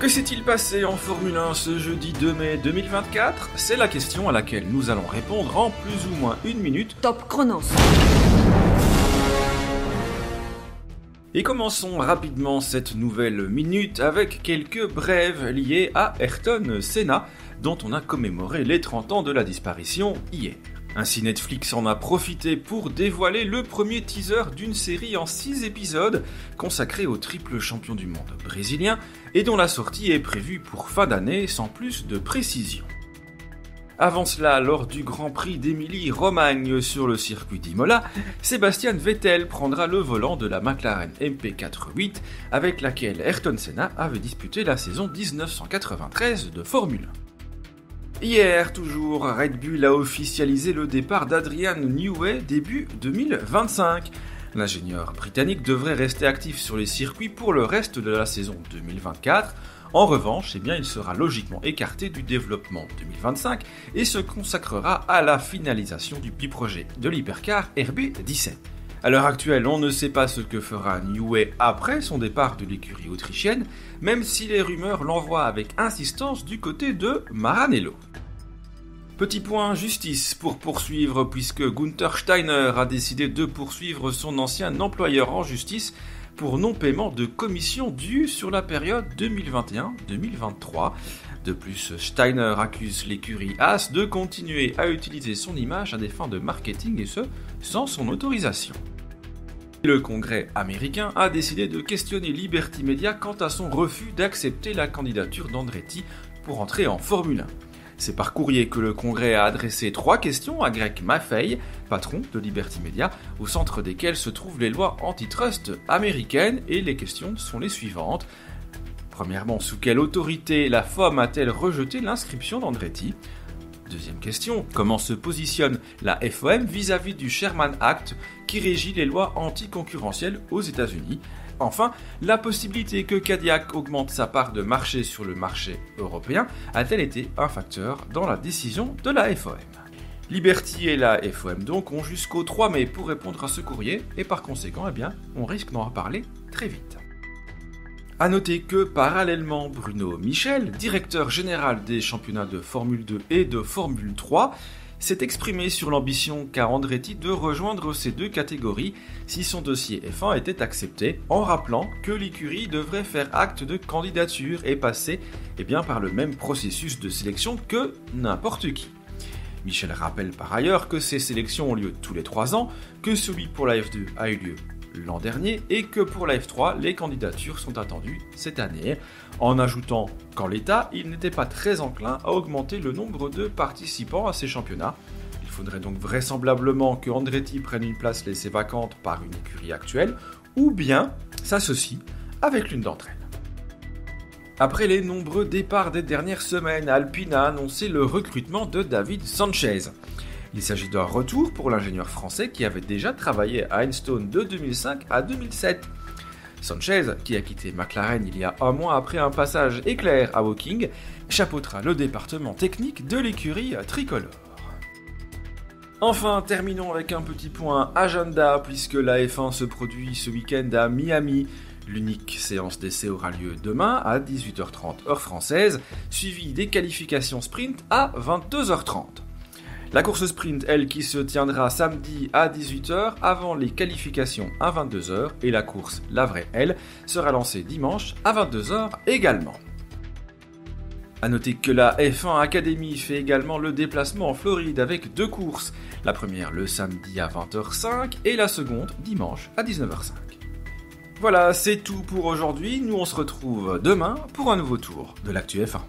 Que s'est-il passé en Formule 1 ce jeudi 2 mai 2024 ? C'est la question à laquelle nous allons répondre en plus ou moins une minute. Top chronos. Et commençons rapidement cette nouvelle minute avec quelques brèves liées à Ayrton Senna, dont on a commémoré les 30 ans de la disparition hier. Ainsi, Netflix en a profité pour dévoiler le premier teaser d'une série en 6 épisodes consacrée au triple champion du monde brésilien et dont la sortie est prévue pour fin d'année sans plus de précision. Avant cela, lors du Grand Prix d'Émilie-Romagne sur le circuit d'Imola, Sebastian Vettel prendra le volant de la McLaren MP4-8 avec laquelle Ayrton Senna avait disputé la saison 1993 de Formule 1. Hier, toujours, Red Bull a officialisé le départ d'Adrian Newey début 2025. L'ingénieur britannique devrait rester actif sur les circuits pour le reste de la saison 2024. En revanche, il sera logiquement écarté du développement 2025 et se consacrera à la finalisation du projet de l'hypercar RB17. À l'heure actuelle, on ne sait pas ce que fera Newey après son départ de l'écurie autrichienne, même si les rumeurs l'envoient avec insistance du côté de Maranello. Petit point justice pour poursuivre puisque Günther Steiner a décidé de poursuivre son ancien employeur en justice pour non-paiement de commissions dues sur la période 2021-2023. De plus, Steiner accuse l'écurie Haas de continuer à utiliser son image à des fins de marketing et ce, sans son autorisation. Le Congrès américain a décidé de questionner Liberty Media quant à son refus d'accepter la candidature d'Andretti pour entrer en Formule 1. C'est par courrier que le Congrès a adressé 3 questions à Greg Maffei, patron de Liberty Media, au centre desquelles se trouvent les lois antitrust américaines, et les questions sont les suivantes. Premièrement, sous quelle autorité la FOM a-t-elle rejeté l'inscription d'Andretti ? Deuxième question, comment se positionne la FOM vis-à-vis du Sherman Act qui régit les lois anticoncurrentielles aux États-Unis ? Enfin, la possibilité que Cadillac augmente sa part de marché sur le marché européen a-t-elle été un facteur dans la décision de la FOM ? Liberty et la FOM donc ont jusqu'au 3 mai pour répondre à ce courrier et par conséquent, on risque d'en reparler très vite. A noter que parallèlement, Bruno Michel, directeur général des championnats de Formule 2 et de Formule 3, s'est exprimé sur l'ambition qu'a Andretti de rejoindre ces deux catégories si son dossier F1 était accepté, en rappelant que l'écurie devrait faire acte de candidature et passer par le même processus de sélection que n'importe qui. Michel rappelle par ailleurs que ces sélections ont lieu tous les 3 ans, que celui pour la F2 a eu lieu l'an dernier et que pour la F3, les candidatures sont attendues cette année, en ajoutant qu'en l'état, il n'était pas très enclin à augmenter le nombre de participants à ces championnats. Il faudrait donc vraisemblablement que Andretti prenne une place laissée vacante par une écurie actuelle, ou bien s'associe avec l'une d'entre elles. Après les nombreux départs des dernières semaines, Alpine a annoncé le recrutement de David Sanchez. Il s'agit d'un retour pour l'ingénieur français qui avait déjà travaillé à Enstone de 2005 à 2007. Sanchez, qui a quitté McLaren il y a un mois après un passage éclair à Woking, chapeautera le département technique de l'écurie tricolore. Enfin, terminons avec un petit point agenda puisque la F1 se produit ce week-end à Miami. L'unique séance d'essai aura lieu demain à 18h30 heure française, suivie des qualifications sprint à 22h30. La course sprint, elle, qui se tiendra samedi à 18h avant les qualifications à 22h et la course, la vraie, elle, sera lancée dimanche à 22h également. A noter que la F1 Academy fait également le déplacement en Floride avec 2 courses, la première le samedi à 20h05 et la seconde dimanche à 19h05. Voilà, c'est tout pour aujourd'hui, nous on se retrouve demain pour un nouveau tour de l'actu F1.